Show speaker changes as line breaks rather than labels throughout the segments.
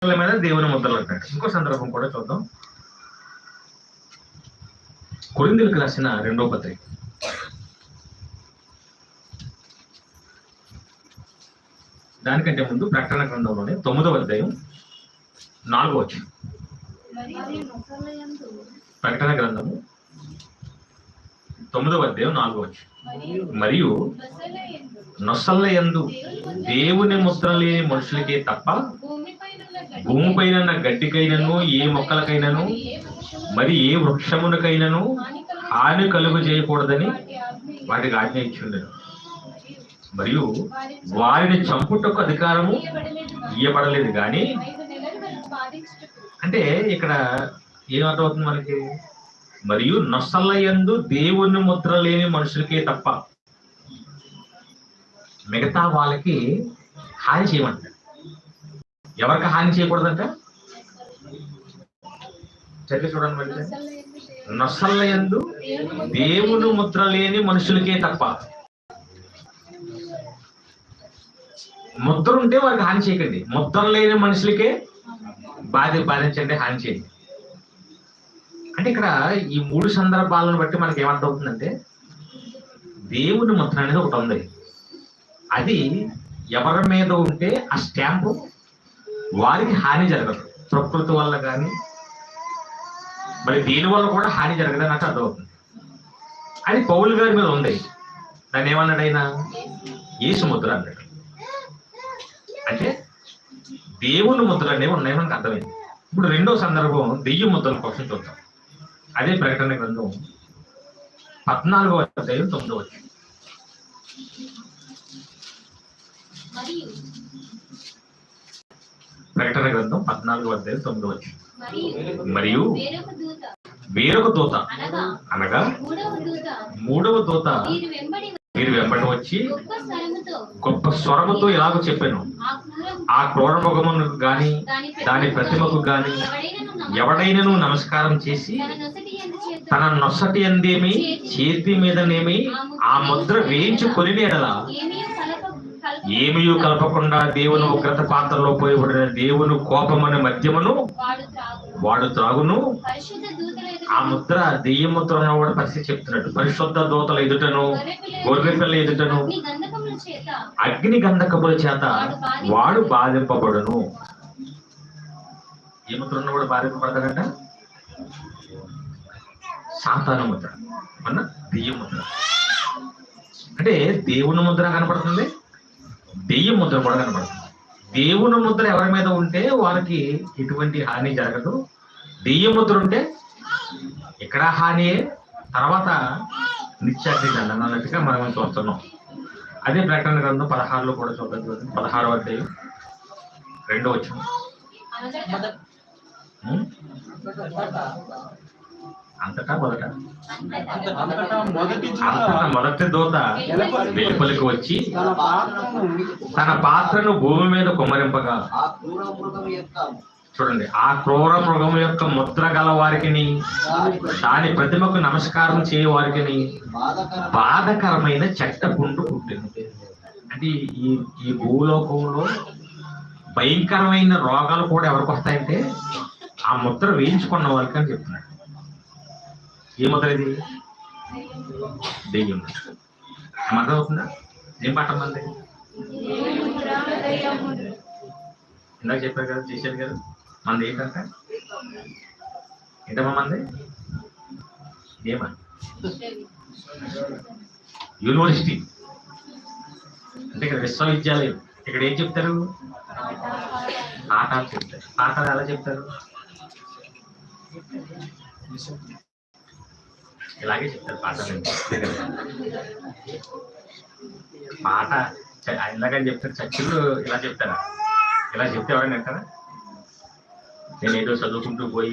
మీద దేవుని ముద్రలు అంటాడు. ఇంకో సందర్భం కూడా చూద్దాం. కొరింథీయులకు రాసిన 2వ పత్రిక దానికంటే ముందు ప్రకటన గ్రంథంలోనే 9వ అధ్యాయం 4వ వచనం. ప్రకటన గ్రంథము 9వ అధ్యాయం 4వ వచనం. మరియు నొసళ్ళ యందు దేవుని ముద్ర లేని మనుషులకే తప్ప భూమిపైన గడ్డికైనను ఏ మొక్కలకైనను మరి ఏ వృక్షమునకైనను హాని కలుగు చేయకూడదని వాటికి ఆజ్ఞ ఇచ్చిండెను. మరియు వారిని చంపుటకు అధికారము ఇవ్వబడలేదు. కానీ అంటే ఇక్కడ ఏమర్థమవుతుంది మనకి? మరియు నొసళ్ళ యందు దేవుని ముద్ర లేని మనుషులకే తప్ప మిగతా వాళ్ళకి హాని చేయమంటారు. ఎవరికి హాని చేయకూడదంట? చదివి చూడండి. మళ్ళీ నొసళ్ళ యందు దేవుని ముద్ర లేని మనుషులకే తప్ప. ముద్ర ఉంటే వారికి హాని చేయకండి, ముద్ర లేని మనుషులకే బాధించండి, హాని చేయండి. అంటే ఇక్కడ ఈ 3 సందర్భాలను బట్టి మనకి ఏమర్థం అవుతుందంటే, దేవుని ముద్ర అనేది ఒకటి ఉంది. అది ఎవరి మీద ఉంటే ఆ స్టాంపు వారికి హాని జరగదు. ప్రకృతి వల్ల కానీ మరి దీని వల్ల కూడా హాని జరగదని అంటే అర్థమవుతుంది. అది పౌలు గారి మీద ఉంది. దాన్ని ఏమన్నాడు ఆయన? యేసు ముద్ర అన్నాడు. అంటే దేవుని ముద్రలు అనేవి ఉన్నాయి మనకు అర్థమైంది. ఇప్పుడు 2వ సందర్భం దెయ్యం ముద్రల కోసం చూద్దాం. అదే ప్రకటన గ్రంథం 14వ అధ్యాయం 9వ వచనం. ప్రకటన గ్రంథం 14వ అధ్యాయం 9వ వచనం. మరియు వేరొక దూత అనగా 3వ దూత వీరి వెంబడి వచ్చి గొప్ప స్వరముతో ఇలాగ చెప్పాను, ఆ క్రూర మృగమును గాని దాని ప్రతిమకు గాని ఎవడైనను నమస్కారం చేసి తన నొసటి అందేమి చేతి మీదనేమి ఆ ముద్ర వేయించుకొని ఎడల ఏమీ కలపకుండా దేవుని ఉగ్రత పాత్రలో పోయబడిన దేవుని కోపమనే మద్యమును వాడు త్రాగును. ఆ ముద్ర దెయ్యం ముద్ర కూడా పరిస్థితి చెప్తున్నాడు. పరిశుద్ధ దూతల ఎదుటను గొర్రె పిల్ల ఎదుటను అగ్ని గంధకముల చేత వాడు బాధింపబడును. ఏ ముద్ర ఉన్న కూడా బాధింపబడతాడంట? సాతాను ముద్ర అన్న దెయ్యం ముద్ర. అంటే దేవుని ముద్ర కనపడుతుంది, దెయ్యం ముద్ర కూడా కనపడుతుంది. దేవుని ముద్ర ఎవరి మీద ఉంటే వారికి ఎటువంటి హాని జరగదు. దెయ్యం ముద్ర ఉంటే ఇక్కడ హానియే, తర్వాత నిత్యాగ్ని దండన అన్నట్టుగా మనం చూస్తున్నాం. అదే ప్రకటన గ్రంథం 16లో కూడా చూద్దాం. 16వ అధ్యాయం 2వ వచనం. అంతటా మొదటి దూత వెలుపలికి వచ్చి తన పాత్రను భూమి మీద కుమ్మరింపగా, చూడండి, ఆ క్రూర మృగం యొక్క ముద్ర గల వారికి దాని ప్రతిమకు నమస్కారం చేయ వారికి బాధకరమైన చెట్టపుండు పుట్టింది. అంటే ఈ భూలోకంలో భయంకరమైన రోగాలు కూడా ఎవరికి వస్తాయంటే ఆ ముద్ర వేయించుకున్న వాళ్ళకి అని చెప్తున్నాడు. ఏ ముద్ర ఇది? దెయ్యం ముద్ర. అర్థం అవుతుందా? ఏం పాఠం మంది ఇందాక చెప్పారు కదా, చేశారు కదా. మంది ఏంటంటే ఏంటమ్మా మంది? ఏమా? యూనివర్సిటీ అంటే ఇక్కడ విశ్వవిద్యాలయం. ఇక్కడ ఏం చెప్తారు? పాఠాలు చెప్తారు. పాఠాలు ఎలా చెప్తారు? ఇలాగే చెప్తారు పాఠాలు. పాట ఇలాగని చెప్తారు. చర్చలు ఇలా చెప్తారా? ఇలా చెప్తే ఎవరైనా అంటారా? నేను ఏదో చదువుకుంటూ పోయి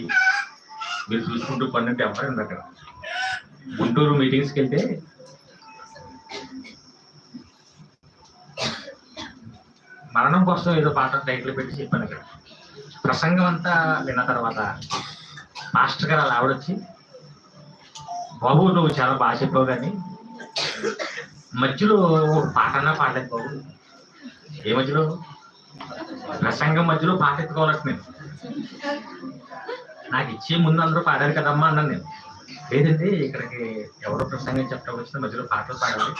మీరు చూసుకుంటూ పన్నట్టు ఎవరైనా అక్కడ. గుంటూరు మీటింగ్స్కి వెళ్తే మరణం కోసం ఏదో పాట టైటిల్ పెట్టి చెప్పాను అక్కడ. ప్రసంగం అంతా విన్న తర్వాత మాస్టర్ గారు అలా ఆవిడొచ్చి, బాబు నువ్వు చాలా బాగా చెప్పావు కానీ మధ్యలో పాటన్నా పాడలేదు బాబు. ఏ మధ్యలో? ప్రసంగం మధ్యలో పాట ఎత్తుకోవాలంటే నేను నాకు ఇచ్చే ముందు అందరూ పాడారు కదమ్మా అన్నాను నేను. లేదండి ఇక్కడికి ఎవరో ప్రసంగం చెప్పడం వచ్చిన మధ్యలో పాటలు పాడాలి.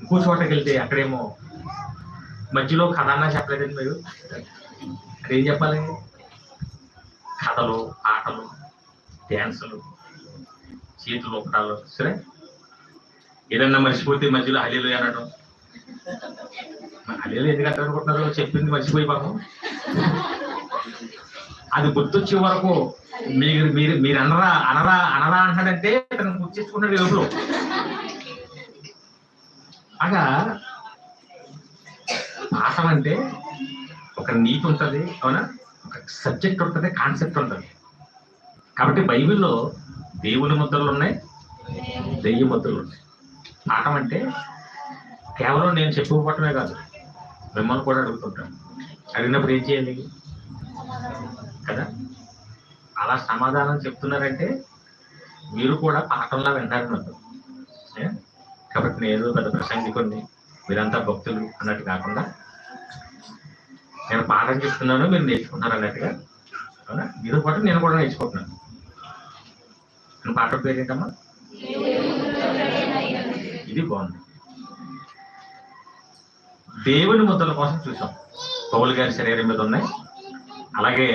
ఇంకో చోటకి వెళ్తే అక్కడేమో మధ్యలో కథ అన్నా చెప్పలేదండి మీరు. అక్కడ ఏం చెప్పాలి? కథలు, పాటలు, డ్యాన్సులు, చేతులు ఒకటాలు. సరే ఏదన్నా మర్చిపోతే మధ్యలో హలీలు అనడం. హలీలు ఎందుకు అట్లా అనుకుంటున్నారు? చెప్పింది మర్చిపోయి పాపం. అది గుర్తొచ్చే వరకు మీరు మీరు మీరు అనరా అనరా అనరా అంటాడంటే తను గుర్తించుకున్నాడు లోపల. అగా పాఠం అంటే ఒక నీతి ఉంటుంది, అవునా? ఒక సబ్జెక్ట్ ఉంటుంది, కాన్సెప్ట్ ఉంటుంది. కాబట్టి బైబిల్లో దేవుని ముద్రలు ఉన్నాయి, దెయ్య ముద్రలు ఉన్నాయి. పాఠం అంటే కేవలం నేను చెప్పుకోవటమే కాదు, మిమ్మల్ని కూడా అడుగుతుంటాను. అడిగినప్పుడు ఏం చేయాలి కదా? అలా సమాధానం చెప్తున్నారంటే మీరు కూడా పాఠంలా వింటారన్నట్టు. కాబట్టి నేను పెద్ద ప్రసంగికుడిని, మీరంతా భక్తులు అన్నట్టు కాకుండా నేను పాఠం చెప్తున్నాను, మీరు నేర్చుకుంటారు అన్నట్టుగా. అవునా? మీరు పాటు నేను కూడా నేర్చుకుంటున్నాను. నేను పాట పేరు ఏంటమ్మా? ఇది బాగుంది. దేవుని ముద్రల కోసం చూసాం. పౌలు గారి శరీరం మీద ఉన్నాయి. అలాగే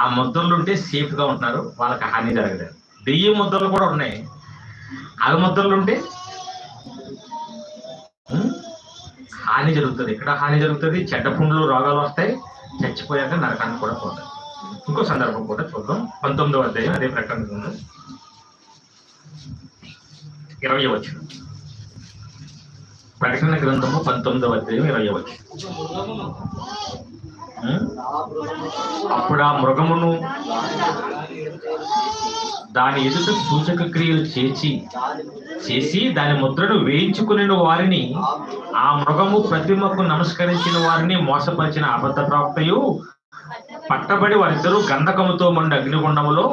ఆ ముద్రలు ఉంటే సేఫ్ గా ఉంటున్నారు, వాళ్ళకి హాని జరగలేదు. దెయ్యం ముద్రలు కూడా ఉన్నాయి. ఆ ముద్రలు ఉంటే హాని జరుగుతుంది. ఇక్కడ హాని జరుగుతుంది, చెడ్డ పుండ్లు, రోగాలు వస్తాయి, చచ్చిపోయాక నరకానికి కూడా పోతాయి. ఇంకో సందర్భం కూడా చూద్దాం. 19వ అధ్యాయం అదే ప్రకటన 20వ వచనం. ప్రకటన గ్రంథము 19వ అధ్యాయం 20వ వచనం. అప్పుడు ఆ మృగమును దాని ఎదుట సూచక క్రియలు చేసి దాని ముద్రను వేయించుకుని వారిని, ఆ మృగము ప్రతిమకు నమస్కరించిన వారిని మోసపరిచిన అబద్ధ ప్రవక్తయు పట్టబడి వారిద్దరూ గంధకముతో మండి అగ్నిగుండములో.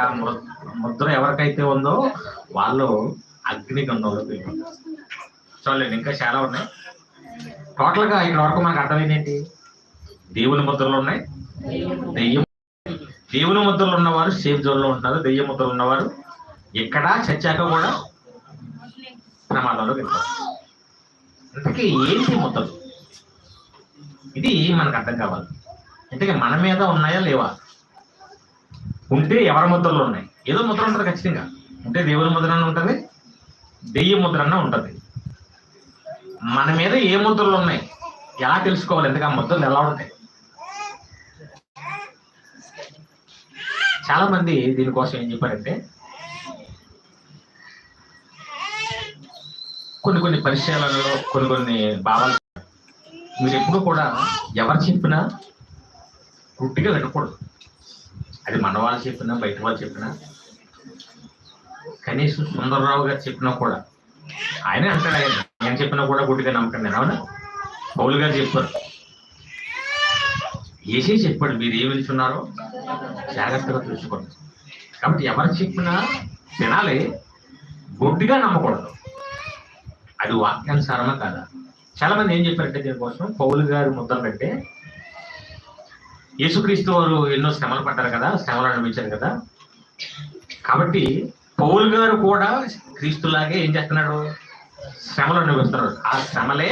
ఆ ముద్ర ఎవరికైతే ఉందో వాళ్ళు అగ్నిగుండంలో వెళ్ళిపోతారు. చూడండి, ఇంకా చాలా ఉన్నాయి. టోటల్ గా ఇక్కడ వరకు మనకు అర్థమైంది ఏంటి? దేవుని ముద్రలు ఉన్నాయి, దేవుని ముద్రలు ఉన్నవారు సేఫ్ జోన్ లో ఉంటారు. దెయ్య ముద్రలు ఉన్నవారు ఎక్కడ చచ్చాక కూడా ప్రమాదంలో వెళ్తారు. ఇంతకీ ఏంటి ముద్రలు? ఇది మనకు అర్థం కావాలి. ఇంతకీ మన మీద ఉన్నాయా లేవా? ఉంటే ఎవరి ముద్రలు ఉన్నాయి? ఏదో ముద్ర ఉంటుంది ఖచ్చితంగా. ఉంటే దేవుని ముద్ర అన్న ఉంటుంది, దెయ్య ముద్ర అన్న ఉంటుంది. మన మీద ఏ ముద్రలు ఉన్నాయి ఎలా తెలుసుకోవాలి? ఎందుకు ఆ ముద్రలు ఎలా ఉంటాయి? చాలా మంది దీనికోసం ఏం చెప్పారంటే, కొన్ని పరిచయాలలో కొన్ని భావాలు. మీరు ఎప్పుడు కూడా ఎవరు చెప్పినా గుడ్డిగా వినకూడదు. అది మన వాళ్ళు చెప్పినా, బయట వాళ్ళు చెప్పినా, కనీసం సుందరరావు గారు చెప్పినా కూడా ఆయనే అంటాడు, ఆయన చెప్పినా కూడా గుడ్డిగా నమ్మకండి. అవునా? పౌలు గారు చెప్పారు, ఏసీ చెప్పాడు, మీరు ఏమి వింటున్నారో జాగ్రత్తగా చూసుకోండి. కాబట్టి ఎవరు చెప్పినా వినాలి, గుడ్డిగా నమ్మకూడదు. అది వాక్యానుసారమా కాదా? చాలా మంది ఏం చెప్పారంటే దీనికోసం, పౌలు గారి ముద్రలు అంటే యేసుక్రీస్తు వారు ఎన్నో శ్రమలు పడ్డారు కదా, శ్రమలు అనుభవించారు కదా, కాబట్టి పౌలు గారు కూడా క్రీస్తులాగే ఏం చేస్తున్నాడు? శ్రమలు అనుభవిస్తున్నాడు. ఆ శ్రమలే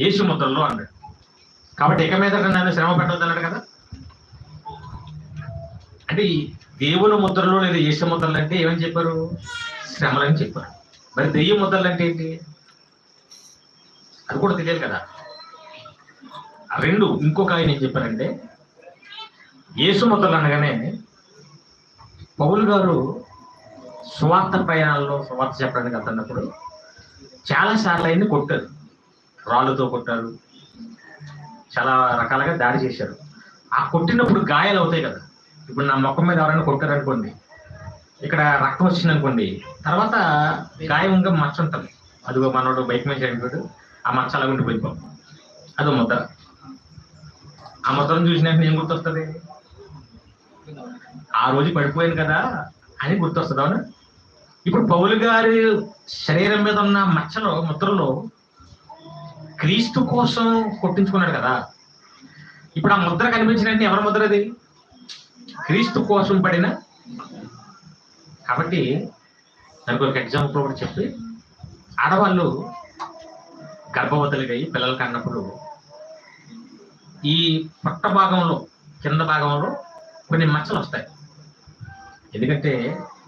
యేసు ముద్రలు అన్నాడు. కాబట్టి ఇక మీద నన్ను శ్రమ పెట్టవద్దు అన్నాడు కదా. అంటే ఈ దేవుని ముద్రలు లేదా యేసు ముద్రలు అంటే ఏమని చెప్పారు? శ్రమలని చెప్పారు. మరి దెయ్య ముద్రలు అంటే ఏంటి? అది కూడా తెలియదు కదా. రెండు. ఇంకొక ఆయన ఏం చెప్పారంటే, యేసు ముద్రలు అనగానే పౌలు గారు సువార్త ప్రయాణాల్లో సువార్త చెప్పడానికి వెళ్తున్నప్పుడు చాలా సార్లు ఆయన్ని కొట్టారు, రాళ్ళతో కొట్టారు, చాలా రకాలుగా దాడి చేశారు. ఆ కొట్టినప్పుడు గాయాలు అవుతాయి కదా. ఇప్పుడు నా ముఖం మీద ఎవరైనా కొట్టారు అనుకోండి, ఇక్కడ రక్తం వచ్చింది అనుకోండి, తర్వాత గాయం ఇంకా మచ్చ ఉంటుంది. అదిగో మనోడు బైక్ మీద చనిపోయాడు, ఆ మచ్చ అలా ఉండిపోయిపో, అదో ముద్ర. ఆ ముద్రను చూసినట్టు ఏం గుర్తొస్తుంది? ఆ రోజు పడిపోయాను కదా అని గుర్తొస్తుంది. అవునా? ఇప్పుడు పౌలు గారి శరీరం మీద ఉన్న మచ్చలో, ముద్రలో క్రీస్తు కోసం కొట్టించుకున్నాడు కదా. ఇప్పుడు ఆ ముద్ర కనిపించినట్టు ఎవరి ముద్ర అది? క్రీస్తు కోసం పడిన. కాబట్టి దానికి ఒక ఎగ్జాంపుల్ కూడా చెప్పి, ఆడవాళ్ళు గర్భవతులుగా అయ్యి పిల్లలకి అన్నప్పుడు ఈ పొట్ట భాగంలో, కింద భాగంలో కొన్ని మచ్చలు వస్తాయి. ఎందుకంటే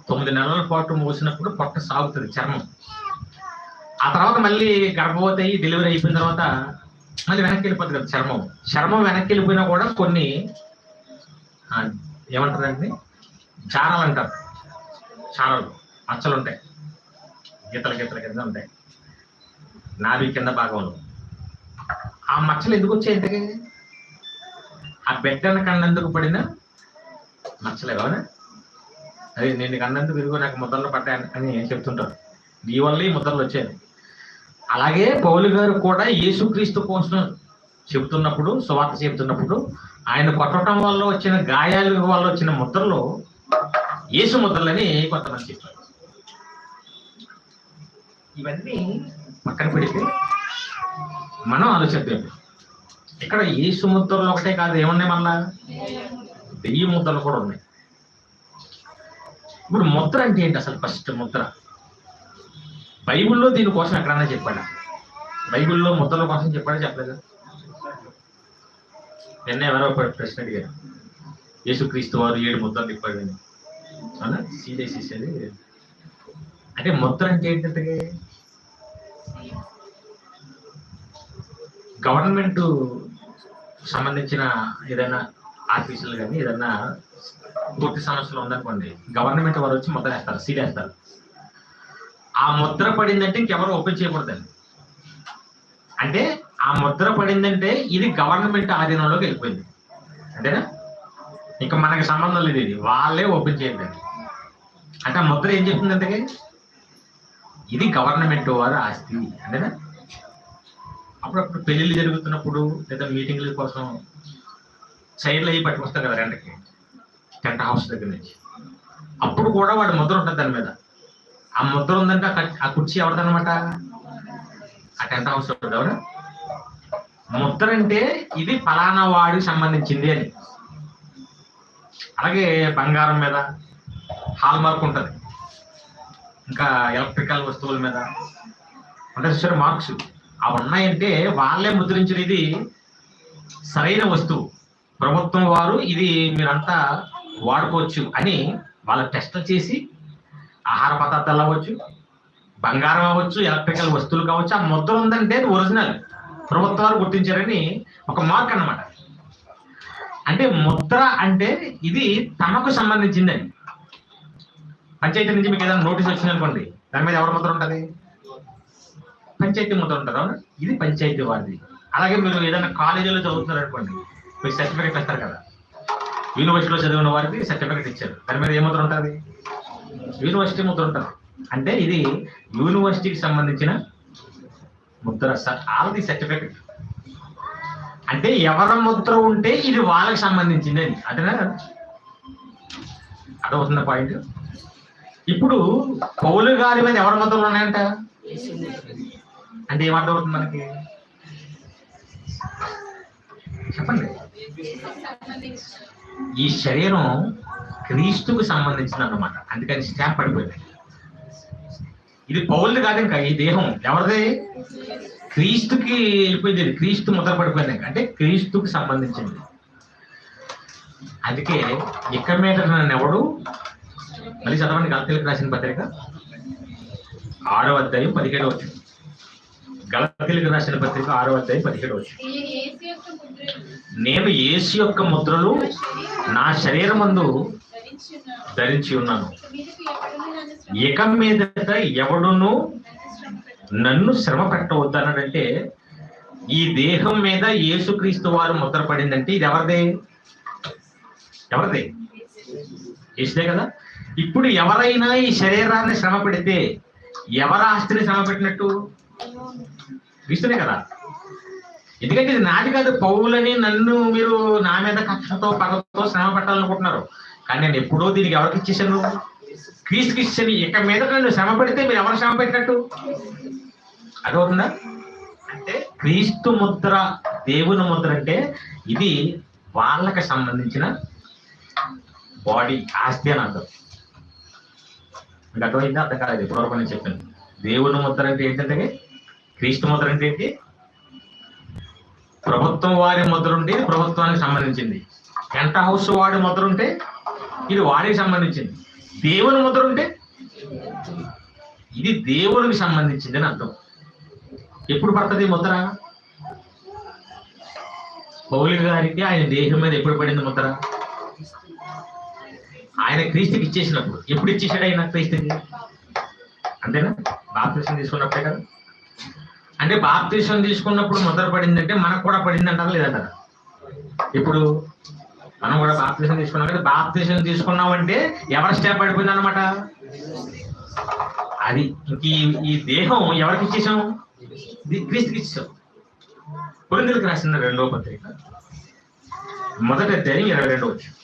9 నెలల పాటు మోసినప్పుడు పొట్ట సాగుతుంది చర్మం. ఆ తర్వాత మళ్ళీ గర్భవతి అయ్యి డెలివరీ అయిపోయిన తర్వాత మళ్ళీ వెనక్కి వెళ్ళిపోతుంది కదా చర్మం. చర్మం వెనక్కి వెళ్ళిపోయినా కూడా కొన్ని ఏమంటారండి, చారాలు అంటారు. చారాలు, మచ్చలు ఉంటాయి, గీతల కింద ఉంటాయి నాభి కింద భాగంలో. ఆ మచ్చలు ఎందుకు వచ్చాయి? ఇంతకీ ఆ బిడ్డను కన్నందుకు పడిన మచ్చలే కావునా? అదే నేను కన్నందుకు ఇదిగో నాకు ముద్రలు పడ్డాయి అని చెప్తుంటారు. నీ వల్ల ఈ ముద్రలు వచ్చాయి. అలాగే పౌలు గారు కూడా యేసుక్రీస్తు కోసం చెబుతున్నప్పుడు, సువార్త చెబుతున్నప్పుడు ఆయన కొట్టడం వల్ల వచ్చిన గాయాల వల్ల వచ్చిన ముద్రలు యేసు ముద్రలని కొంతమంది చెప్పారు. ఇవన్నీ పక్కన పెడితే మనం ఆలోచిద్దాం. ఇక్కడ యేసు ముద్రలు ఒకటే కాదు, ఏమున్నాయి మళ్ళా? 1000 ముద్రలు కూడా ఉన్నాయి. ఇప్పుడు ముద్ర అంటే ఏంటి అసలు? ఫస్ట్ ముద్ర బైబిల్లో దీనికోసం ఎక్కడన్నా చెప్పాడా? బైబిల్లో ముద్రల కోసం చెప్పాడా? చెప్పలేదు. నిన్న ఎవరో ప్రశ్న అడిగారు, యేసుక్రీస్తు వారు 7 ముద్రలు తిప్పాడు అని. అవునా? సీదేసేది అంటే ముద్ర అంటే ఏంటంటే, గవర్నమెంట్ సంబంధించిన ఏదైనా ఆఫీసులు కానీ ఏదైనా పూర్తి సమస్యలు ఉందనుకోండి, గవర్నమెంట్ వారు వచ్చి ముద్ర వేస్తారు, సీల్ వేస్తారు. ఆ ముద్ర పడిందంటే ఇంకెవరు ఓపెన్ చేయకూడదండి. అంటే ఆ ముద్ర పడిందంటే ఇది గవర్నమెంట్ ఆధీనంలోకి వెళ్ళిపోయింది అంతేనా? ఇంకా మనకి సంబంధం లేదు, ఇది వాళ్ళే ఓపెన్ చేయద్దండి. అంటే ఆ ముద్ర ఏం చెప్తుందంటే ఇది గవర్నమెంట్ వారి ఆస్తి అంతేనా? అప్పుడప్పుడు పెళ్లిళ్ళు జరుగుతున్నప్పుడు లేదా మీటింగ్ల కోసం సైడ్లు అయ్యి పట్టుకొస్తారు కదా రెంట్కి, టెంట్ హౌస్ దగ్గర నుంచి. అప్పుడు కూడా వాడి ముద్ర ఉంటుంది దాని మీద. ఆ ముద్ర ఉందంటే ఆ కుర్చీ ఎవరిదనమాట? ఆ టెంట్ హౌస్ ఎవరు? ముద్ర అంటే ఇది ఫలానా వాడికి సంబంధించింది అని. అలాగే బంగారం మీద హాల్ మార్క్ ఉంటుంది, ఇంకా ఎలక్ట్రికల్ వస్తువుల మీద అంటే మార్క్స్ అవి ఉన్నాయంటే వాళ్ళే ముద్రించిన ఇది సరైన వస్తువు, ప్రభుత్వం వారు ఇది మీరంతా వాడుకోవచ్చు అని వాళ్ళ టెస్టులు చేసి, ఆహార పదార్థాలు అవ్వచ్చు, బంగారం అవ్వచ్చు, ఎలక్ట్రికల్ వస్తువులు కావచ్చు, ఆ ముద్ర ఉందంటే అది ఒరిజినల్, ప్రభుత్వం వారు గుర్తించారని ఒక మార్క్ అన్నమాట. అంటే ముద్ర అంటే ఇది తమకు సంబంధించిందని. పంచాయతీ నుంచి మీకు ఏదైనా నోటీస్ వచ్చింది అనుకోండి, దాని మీద ఎవరి ముద్ర ఉంటుంది? పంచాయతీ ముద్ర ఉంటుంది. అవునా? ఇది పంచాయతీ వారిది. అలాగే మీరు ఏదైనా కాలేజీలో చదువుతున్నారు అనుకోండి, మీకు సర్టిఫికేట్ ఇస్తారు కదా, యూనివర్సిటీలో చదివిన వారికి సర్టిఫికేట్ ఇచ్చారు, దాని మీద ఏ ముద్ర ఉంటుంది? యూనివర్సిటీ ముద్ర ఉంటుంది. అంటే ఇది యూనివర్సిటీకి సంబంధించిన ముద్ర, ఆల్ది సర్టిఫికేట్. అంటే ఎవరి ముద్ర ఉంటే ఇది వాళ్ళకి సంబంధించింది అని. అంతేనా? అదవుతున్న పాయింట్. ఇప్పుడు పౌలు గారి మీద ఎవరి ముద్రలు ఉన్నాయంట అంటే ఏమర్థం అవుతుంది మనకి? చెప్పండి. ఈ శరీరం క్రీస్తుకు సంబంధించిన అన్నమాట, అందుకని స్టాంప్ పడిపోయింది. ఇది పౌలుది కాదు, ఇంకా ఈ దేహం ఎవరిది? క్రీస్తుకి వెళ్ళిపోయింది. ఇది క్రీస్తు ముద్ర పడిపోయింది, అంటే క్రీస్తుకు సంబంధించింది. అందుకే ఇక మీద నన్ను ఎవడు, మళ్ళీ చదవండి, గలతీయులకు రాసిన పత్రిక 6వ అధ్యాయం 17వ వచనం. గలతీయులకు రాసిన పత్రిక 6వ అధ్యాయం 17వ వచనం. నేను యేసు యొక్క ముద్రలు నా శరీరమందు ధరించి ఉన్నాను, ఇక మీదట ఎవడును నన్ను శ్రమ పెట్టవద్దు అన్నాడంటే, ఈ దేహం మీద యేసుక్రీస్తు వారు ముద్ర పడిందంటే ఇది ఎవరిదే? ఎవరిదే? యేసుదే కదా. ఇప్పుడు ఎవరైనా ఈ శరీరాన్ని శ్రమ పెడితే ఎవరి ఆస్తిని శ్రమ పెట్టినట్టు? క్రీస్తునే కదా. ఎందుకంటే ఇది నాది కాదు, పౌలని నన్ను మీరు నా మీద కక్షతో పగతో శ్రమ పెట్టాలనుకుంటున్నారు, కానీ నేను ఎప్పుడో దీనికి ఎవరికి ఇచ్చేసాను? క్రీస్తుకి ఇచ్చాను. ఇక మీద నన్ను శ్రమ పెడితే మీరు ఎవరు శ్రమ పెట్టినట్టు? అదవుతుందా? అంటే క్రీస్తు ముద్ర, దేవుని ముద్ర అంటే ఇది వాళ్ళకి సంబంధించిన బాడీ, ఆస్తి అని అర్థం. మీకు అర్థమైందా? అర్థం కాలేదు ఇప్పటివరకు నేను చెప్పాను. దేవుని ముద్ర అంటే ఏంటంటే, క్రీస్తు ముద్ర అంటే ఏంటి? ప్రభుత్వం వారి ముద్ర ఉంటే ప్రభుత్వానికి సంబంధించింది. పెంట హౌస్ వాడి ముద్ర ఉంటే ఇది వాడికి సంబంధించింది. దేవుని ముద్ర ఉంటే ఇది దేవునికి సంబంధించింది అని అర్థం. ఎప్పుడు పడుతుంది ముద్ర? పౌలు గారికి ఆయన దేహం మీద ఎప్పుడు పడింది ముద్ర? ఆయన క్రీస్తుకి ఇచ్చేసినప్పుడు. ఎప్పుడు ఇచ్చేసాడు ఆయన క్రీస్తుకి? అంతేనా? బాప్తిసం తీసుకున్నప్పుడే కదా. అంటే బాప్తిసం తీసుకున్నప్పుడు ముద్ర పడిందంటే మనకు కూడా పడింది అంటారా లేదంటారా? ఇప్పుడు మనం కూడా బాప్తిసం తీసుకున్నాం కదా. బాప్తిసం తీసుకున్నామంటే ఎవరి స్టెప్ పడిపోయింది అనమాట. అది ఇంక ఈ దేహం ఎవరికి ఇచ్చేసాం? క్రీస్తుకి ఇచ్చాం. కొరింథీయులకు రాసిన 2వ పత్రిక 1వ అధ్యాయం 22వ వచనం.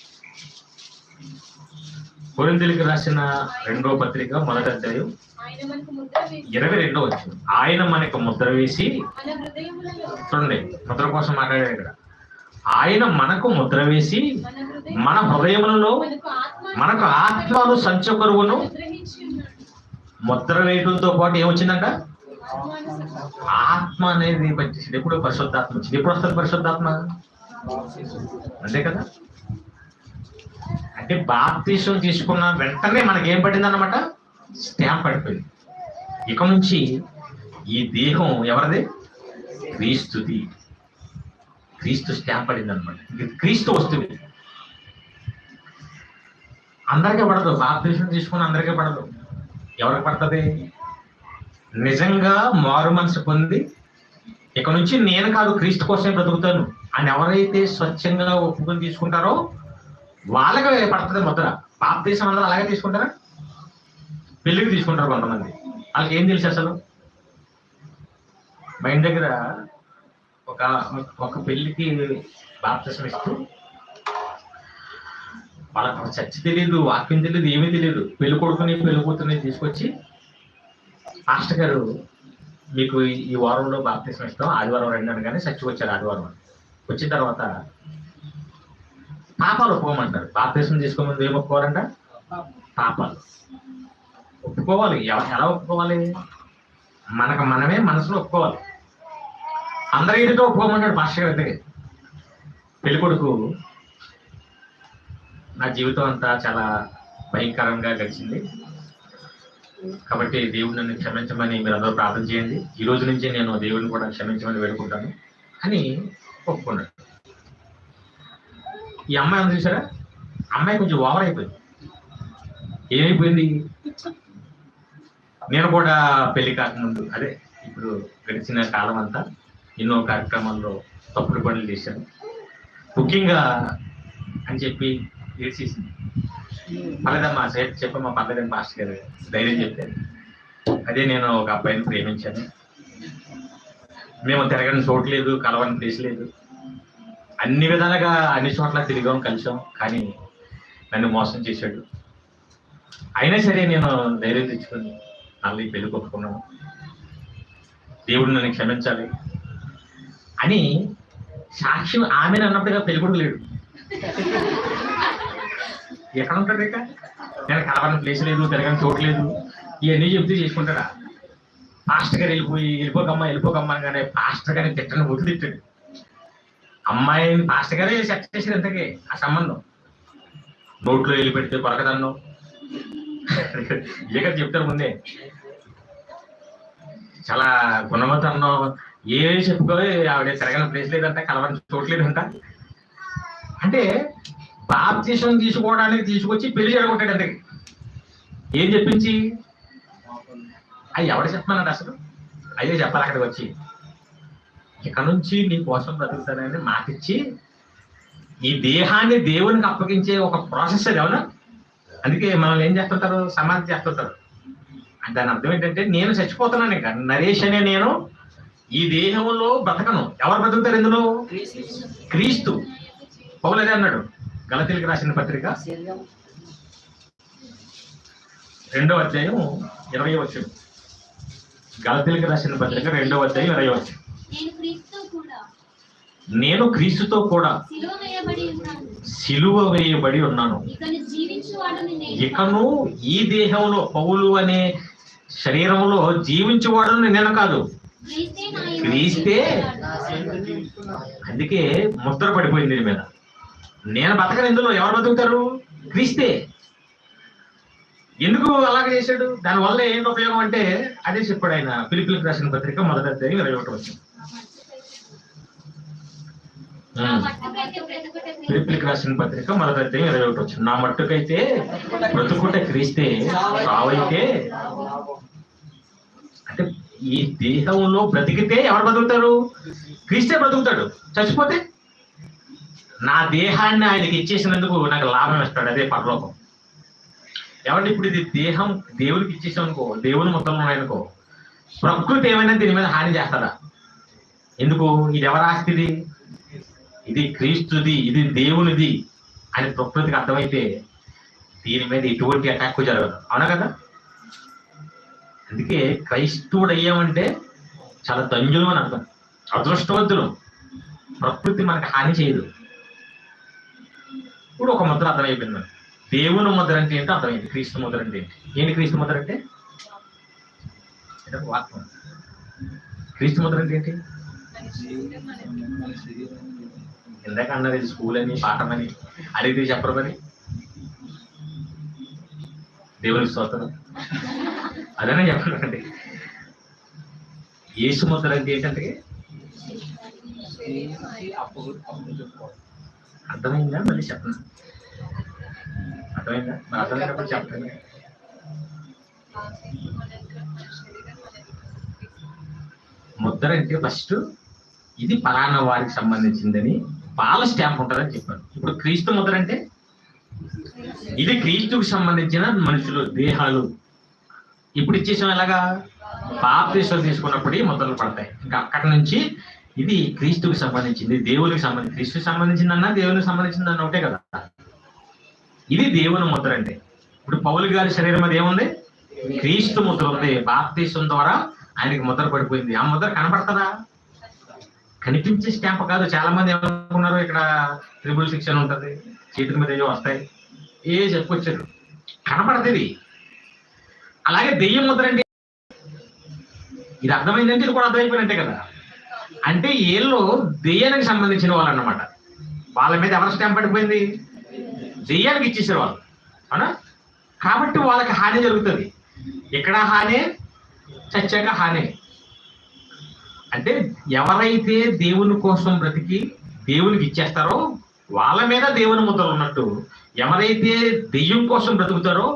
కొరింథీయులకు రాసిన 2వ పత్రిక 1వ అధ్యాయం 22వ వచనం. ఆయన మనకు ముద్ర వేసి, చూడండి ముద్ర కోసం మాట్లాడారు ఇక్కడ. ఆయన మనకు ముద్ర వేసి మన హృదయములలో మనకు ఆత్మను సంచకరువును ముద్ర వేయడంతో పాటు ఏమొచ్చిందంట? ఆత్మ అనేది వచ్చేసింది. ఎప్పుడు? పరిశుద్ధాత్మ వచ్చింది. ఎప్పుడు వస్తుంది పరిశుద్ధాత్మ? అంతే కదా. అంటే బాప్తిసం తీసుకున్న వెంటనే మనకి ఏం పడింది అన్నమాట? స్టాంప్ పడిపోయింది. ఇక నుంచి ఈ దేహం ఎవరిది? క్రీస్తుది. క్రీస్తు స్టాంప్ పడింది అనమాట. క్రీస్తు వస్తుంది. అందరికీ పడదు. బాప్తిసం తీసుకుని అందరికీ పడదు. ఎవరికి పడుతుంది? నిజంగా మారు మనసు పొంది ఇక నుంచి నేను కాదు క్రీస్తు కోసమే బ్రతుకుతాను అని ఎవరైతే స్వచ్ఛంగా ఒప్పుకొని తీసుకుంటారో వాళ్ళకి పడుతుంది ముద్ర. బాప్తిసం అందరూ అలాగే తీసుకుంటారా? పెళ్ళికి తీసుకుంటారు కొంతమంది. వాళ్ళకి ఏం తెలుసు అసలు? మా ఇంటి దగ్గర ఒక పెళ్లికి బాప్తిసం ఇస్తూ వాళ్ళకి చచ్చి తెలియదు, వాక్యం తెలియదు, ఏమీ తెలియదు. పెళ్లి కొడుకుని పెళ్లి కూతుర్ని తీసుకొచ్చి, మాస్టర్ గారు మీకు ఈ వారంలో బాప్తిసం ఇస్తాం, ఆదివారం రండి అనగానే చచ్చి వచ్చారు. ఆదివారం వచ్చిన తర్వాత పాపాలు ఒప్పుకోమంటారు. బాప్తిసం తీసుకోమని ఏం ఒప్పుకోవాలంట? పాపాలు ఒప్పుకోవాలి. ఎలా ఒప్పుకోవాలి? మనమే మనసులో ఒప్పుకోవాలి. అందరి ఎదుట ఒప్పుకోమంటాడు మాస్టర్ గారి దగ్గర. పెళ్లి కొడుకు, నా జీవితం అంతా చాలా భయంకరంగా గడిచింది కాబట్టి దేవుడు నన్ను క్షమించమని మీరు అందరూ ప్రార్థన చేయండి. ఈ రోజు నుంచి నేను దేవుడిని కూడా క్షమించమని వేడుకుంటాను అని ఒప్పుకున్నాడు. ఈ అమ్మాయి చూసారా? అమ్మాయి కొంచెం ఓవర్ అయిపోయింది. ఏమైపోయింది? నేను కూడా పెళ్లి కాకముందు, అదే ఇప్పుడు గడిచిన కాలం అంతా ఎన్నో కార్యక్రమాల్లో తప్పుడు పనులు చేశాను, ముఖ్యంగా అని చెప్పి ఏడ్చేసింది. పర్లేదమ్మా చెప్పమ్మా, పర్లేదని మాస్టర్ గారు ధైర్యం చెప్పారు. అదే నేను ఒక అబ్బాయిని ప్రేమించాను, మేము తిరగని చోటు లేదు, కలవని ప్లేస్ లేదు, అన్ని విధాలుగా అన్ని చోట్ల తిరిగాం, కలిసాం, కానీ నన్ను మోసం చేశాడు. అయినా సరే నేను ధైర్యం తెచ్చుకుని మళ్ళీ పెళ్లి కొట్టుకున్నాను, దేవుడు నన్ను క్షమించాలి అని సాక్ష్యం ఆమెను అన్నప్పుడుగా పెళ్లి కొడుకు లేడు. ఎక్కడ ఉంటాడు? ఇక నేను కలవని ప్లేస్ లేదు, తిరగని చోటు లేదు, ఇవన్నీ చెప్తూ చేసుకుంటాడా? పాస్టర్ గారు వెళ్ళిపోకమ్మా అనగానే పాస్టర్ గారిని తిట్టని ఒడ్డు తిట్టాడు. అమ్మాయిని పాస్టర్ గారే సెట్ చేసారు. ఎంతకే ఆ సంబంధం నోట్లో వెళ్ళి పెడితే కొరకదన్ను ఇక చెప్తారు ముందే. చాలా గుణవంతంలో ఏ చెప్పుకోవాలి, ఆవిడ తిరగని ప్లేస్ లేదంట, కలవని చోటు లేదంట. అంటే బాప్తిసం తీసుకోవడానికి తీసుకొచ్చి పెళ్లి జరగొట్టాడు. అంతకి ఏం చెప్పించి? అవి ఎవడ చెప్పమన్నాడు అసలు? అయ్యే చెప్పాలి. అక్కడికి వచ్చి ఇక నుంచి నీ కోసం బ్రతుకుతానని మాటిచ్చి ఈ దేహాన్ని దేవునికి అప్పగించే ఒక ప్రాసెస్ అది. అవునా? అందుకే మనల్ని ఏం చేస్తుంటారు? సమాధి చేస్తుంటారు. దాని అర్థం ఏంటంటే నేను చచ్చిపోతున్నాను, ఇక నరేష్ అనే నేను ఈ దేహంలో బ్రతకను. ఎవరు బ్రతుకుతారు ఇందులో? క్రీస్తు. పౌలు అదే అన్నాడు గలతీయులకు రాసిన పత్రిక 2వ అధ్యాయం 20వ వచనం. గలతీయులకు రాసిన పత్రిక 2వ అధ్యాయం 20వ వచనం. నేను క్రీస్తుతో కూడా సిలువ వేయబడి ఉన్నాను. ఇకను ఈ దేహంలో పౌలు అనే శరీరంలో జీవించేవాడు నేను కాదు, క్రీస్తే. అందుకే ముద్ర పడిపోయింది దీని మీద. నేను బతకను, ఇందులో ఎవరు బతుకుతారు? క్రీస్తే. ఎందుకు అలాగే చేశాడు? దానివల్ల ఏంటి ఉపయోగం అంటే అదే చెప్పాడు ఆయన ఫిలిప్పీయులకు రాసిన పత్రిక 1వ అధ్యాయం 21వ వచనం. ఫిలిప్పీయులకు రాసిన పత్రిక 1వ అధ్యాయం 21వ వచనం. నా మట్టుకైతే బ్రతుకుట క్రీస్తే, చావైతే. అంటే ఈ దేహంలో బ్రతికితే ఎవరు బతుకుతారు? క్రీస్తే బ్రతుకుతాడు. చచ్చిపోతే నా దేహాన్ని ఆయనకి ఇచ్చేసినందుకు నాకు లాభం ఇస్తాడు, అదే పరలోకం. ఏమంటే ఇప్పుడు ఇది దేహం దేవుడికి ఇచ్చేసాం అనుకో, దేవుని మొత్తంలో ఉన్నాయనుకో, ప్రకృతి ఏమైనా దీని మీద హాని చేస్తుందా? ఎందుకు? ఇది ఎవరి ఆస్తిది? ఇది క్రీస్తుది, ఇది దేవునిది అని ప్రకృతికి అర్థమైతే దీని మీద ఎటువంటి అటాక్ జరగదు. అవునా కదా? అందుకే క్రైస్తవుడు అయ్యామంటే చాలా ధన్యులు అని అర్థం, అదృష్టవంతులు. ప్రకృతి మనకు హాని చేయదు. ఇప్పుడు ఒక ముద్ర అర్థమైపోయింది. దేవుని ముద్ర అంటే ఏంటో అర్థమైంది. క్రీస్తు ముద్ర అంటే ఏంటి? క్రీస్తు ముద్ర అంటే వాక్యం. క్రీస్తు ముద్ర అంటే ఏంటి? ఇందాక అన్నది ఇది స్కూల్ అని, పాఠమని, అడిగితే చెప్పరు మరి. దేవునికి స్తోత్రం. అదనే చెప్పండి. యేసు ముద్ర అంటే ఏంటంటే అర్థమైందా? మళ్ళీ చెప్పండి. అర్థమైందా? అర్థమైనప్పుడు చెప్పండి. ముద్ర అంటే ఫస్ట్ ఇది పలానా వారికి సంబంధించిందని పాల స్టాంప్ ఉంటుందని చెప్పాను. ఇప్పుడు క్రీస్తు ముద్ర అంటే ఇది క్రీస్తుకు సంబంధించిన మనుషులు, దేహాలు. ఇప్పుడు ఇచ్చేసాం ఎలాగా? బాప్తిసం తీసుకున్నప్పుడు ముద్రలు పడతాయి. ఇంకా అక్కడి నుంచి ఇది క్రీస్తుకు సంబంధించింది, దేవునికి సంబంధించి, క్రీస్తుకు సంబంధించిందన్నా దేవునికి సంబంధించిందన్న ఒకటే కదా. ఇది దేవుని ముద్ర అంటే. ఇప్పుడు పౌలు గారి శరీరం అది ఏముంది? క్రీస్తు ముద్ర ఉంది. బాప్తిసం ద్వారా ఆయనకి ముద్ర పడిపోయింది. ఆ ముద్ర కనపడతారా? కనిపించే స్టాంప్ కాదు. చాలా మంది ఏమనుకున్నారు, ఇక్కడ 666 అని ఉంటుంది, చేతుల మీద ఏవో వస్తాయి, చెప్పుకొచ్చారు. కనపడుతుంది. అలాగే దెయ్యం ముద్ర అంటే ఇది అర్థమైందంటే ఇది కూడా అర్థమైపోయినట్టే కదా. అంటే వీళ్ళు దెయ్యానికి సంబంధించిన వాళ్ళు అన్నమాట. వాళ్ళ మీద ఎవరి స్టాంప్ పడిపోయింది? దెయ్యానికి ఇచ్చేసారు వాళ్ళు. అవునా? కాబట్టి వాళ్ళకి హాని జరుగుతుంది. ఇక్కడ హాని, చచ్చాక హాని. అంటే ఎవరైతే దేవుని కోసం బ్రతికి దేవునికి ఇచ్చేస్తారో వాళ్ళ మీద దేవుని ముద్రలు ఉన్నట్టు, ఎవరైతే దెయ్యం కోసం బ్రతుకుతారో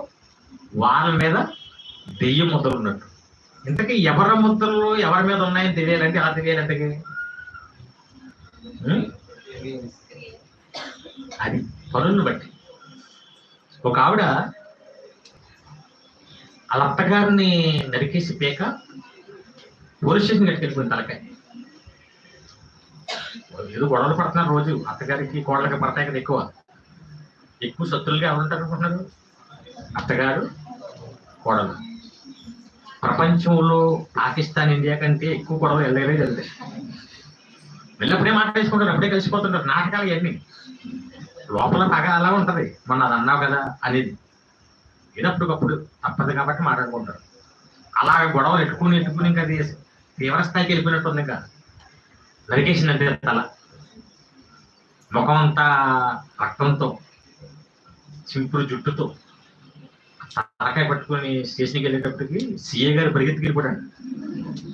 వాళ్ళ మీద దెయ్యం ముద్రలు ఉన్నట్టు. ఇంతకీ ఎవరి ముద్రలు ఎవరి మీద ఉన్నాయని తెలియాలంటే ఎలా తెలియాలి? అంతకీ అది పనులను బట్టి. ఒక ఆవిడ వాళ్ళ అత్తగారిని నరికేసి పేక పోలీస్ స్టేషన్ కట్టుకెళ్ళిపోయింది. తలకాయ ఏదో గొడవలు పడుతున్నారు రోజు. అత్తగారికి కోళ్ళకి పడతాయి కదా ఎక్కువ శత్రులుగా ఎవరు ఉంటారు అనుకుంటున్నారు? అత్తగారు, కోడలు. ప్రపంచంలో పాకిస్తాన్, ఇండియా కంటే ఎక్కువ గొడవలు ఎల్లగలే జరుగుతాయి. వెళ్ళప్పుడే మాట్లాడేసుకుంటారు, అప్పుడే కలిసిపోతుంటారు. నాటకాలు ఇవన్నీ. లోపల పగ అలా ఉంటది. మొన్న అది అన్నావు కదా అనేది ఏదప్పుడుకప్పుడు తప్పదు కాబట్టి మాట్లాడుకుంటారు. అలా గొడవలు ఎట్టుకుని ఇంకా అది తీవ్ర స్థాయికి వెళ్ళిపోయినట్టుంది. ఇంకా నరికేసిందంటే తల, ముఖం అంతా రక్తంతో, సింపుల్ జుట్టుతో, తలకాయ పట్టుకుని స్టేషన్కి వెళ్ళేటప్పటికి సీఏ గారు పరిగెత్తుకు వెళ్ళిపోయాడు.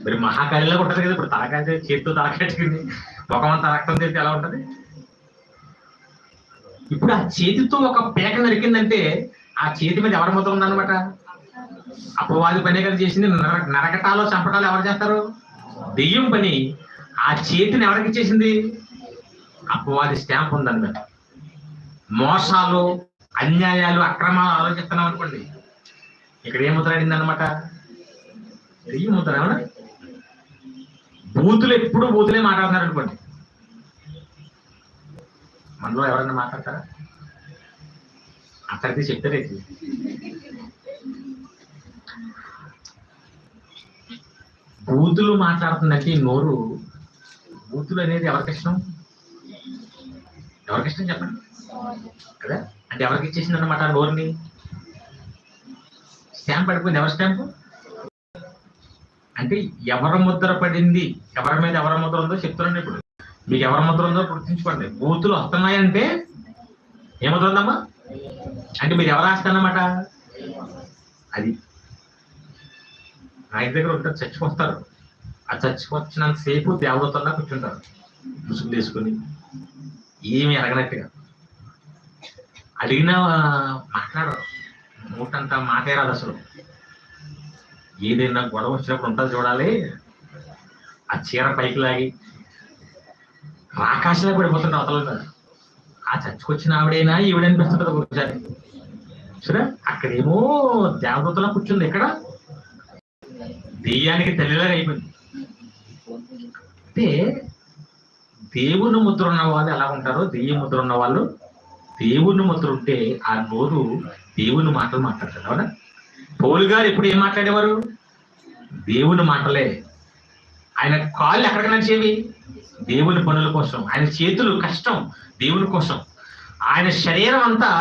మరి మహాకాళిలాగా ఉంటది కదా. ఇప్పుడు తలకాయ చేతితో తలకాయట్టుకుని ముఖం అంతా రక్తం చేస్తే ఎలా ఉంటది? ఇప్పుడు ఆ చేతితో ఒక పేక నరికిందంటే ఆ చేతి మీద ఎవరి ముద్ర ఉందన్నమాట? అపవాది పనే కదా చేసింది. నరకటాలో చంపటాలు ఎవరు చేస్తారు? దెయ్యం పని. ఆ చేతిని ఎవరికి ఇచ్చేసింది? అపవాది స్టాంప్ ఉందన్నమాట. మోసాలు, అన్యాయాలు, అక్రమాలు ఆలోచిస్తున్నాం అనుకోండి, ఇక్కడ ఏం ముద్రాడింది అనమాట? దెయ్యం ముద్ర. ఏమన్నా బూతులు, ఎప్పుడు బూతులే మాట్లాడుతున్నారు అనుకోండి. మనలో ఎవరైనా మాట్లాడతారా? అక్కడికి చెప్తారే. బూతులు మాట్లాడుతుందంటే ఈ నోరు బూతులు అనేది ఎవరికి ఇష్టం? ఎవరికి ఇష్టం చెప్పండి కదా? అంటే ఎవరికి ఇచ్చేసింది అన్నమాట నోరుని? స్టాంప్ పడిపోయింది. ఎవరి స్టాంపు? అంటే ఎవరి ముద్ర పడింది, ఎవరి మీద ఎవరి ముద్ర ఉందో చెప్తున్నాను. ఇప్పుడు మీకు ఎవరి ముద్ర ఉందో గుర్తించుకోండి. బూతులు వస్తున్నాయంటే ఏ ముద్ర ఉందమ్మా? అంటే మీరు ఎవరు రాస్తారన్నమాట. అది నా ఇంటి దగ్గర ఉంటారు, చచ్చిపోతారు. ఆ చచ్చిపోచ్చినంత సేపు దేవతల్లా కూర్చుంటారు ముసుగు తీసుకుని, ఏమి ఎరగనట్టుగా. అడిగినా మాట్లాడరు, నోటంతా మాటే రాదు అసలు. ఏదైనా గొడవ వచ్చినప్పుడు ఉంటుంది చూడాలి, ఆ చీర పైకి లాగి ఆకాశంలో పడిపోతుంటారు అవతల. ఆ చచ్చికొచ్చిన ఆవిడైనా ఈవిడనిపిస్తుంటది ఒకసారి. సరే, అక్కడేమో దేవతలా కూర్చుంది, ఇక్కడ దెయ్యానికి తల్లిలాగా అయిపోయింది. అంటే దేవుని ముద్ర ఉన్న వాళ్ళు ఎలా ఉంటారో, దెయ్యం ముద్ర ఉన్న వాళ్ళు, దేవుని ముద్ర ఉంటే ఆ నోరు దేవుని మాటలు మాట్లాడతారు. అవునా? పౌలు గారు ఎప్పుడు ఏం మాట్లాడేవారు? దేవుని మాటలే. ఆయన కాళ్ళు ఎక్కడికి నడిచేవి? దేవుని పనుల కోసం. ఆయన చేతులు కష్టం దేవుని కోసం. ఆయన శరీరం అంతా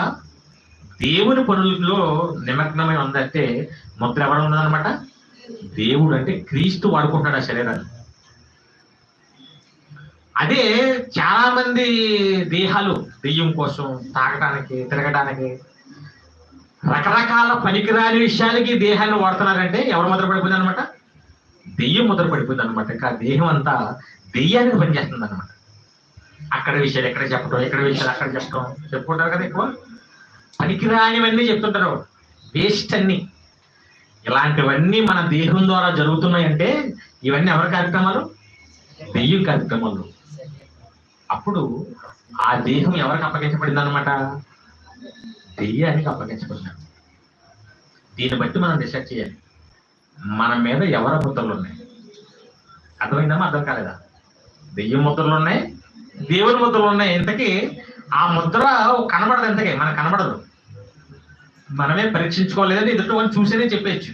దేవుని పనులలో నిమగ్నమై ఉందంటే ముద్ర ఎవరు ఉన్నదనమాట? దేవుడు. అంటే క్రీస్తు వాడుకుంటున్నాడు ఆ శరీరాన్ని. అదే చాలా మంది దేహాలు దెయ్యం కోసం, తాగటానికి, తిరగటానికి, రకరకాల పనికిరాని విషయాలకి దేహాన్ని వాడుతున్నారంటే ఎవరు ముద్ర పడిపోయింది అనమాట? దెయ్యం ముద్ర పడిపోయింది అనమాట. ఇంకా దేహం అంతా దెయ్యానికి పనిచేస్తుంది అనమాట. అక్కడ విషయాలు ఎక్కడ చెప్పడం, ఎక్కడ విషయాలు అక్కడ చెప్పడం చెప్పుకుంటారు కదా. ఎక్కువ పనికిరానివన్నీ చెప్తుంటారు, వేస్ట్ అన్ని. ఇలాంటివన్నీ మన దేహం ద్వారా జరుగుతున్నాయంటే ఇవన్నీ ఎవరి కార్యక్రమాలు? దెయ్యం కార్యక్రమాలు. అప్పుడు ఆ దేహం ఎవరికి అప్పగించబడింది అనమాట? దెయ్యానికి అప్పగించబడినాడు. దీన్ని బట్టి మనం డిసైడ్ చేయాలి మన మీద ఎవరి ముద్రలు ఉన్నాయి. అర్థమైందమ్మా? అర్థం కాలేదా? దెయ్యం ముద్రలు ఉన్నాయి, దేవుని ముద్రలు ఉన్నాయి. ఇంతకీ ఆ ముద్ర కనబడదు, ఇంతకీ మనకు కనబడదు. మనమే పరీక్షించుకోలేదని ఎదుటి వాళ్ళు చూసేనే చెప్పేయచ్చు.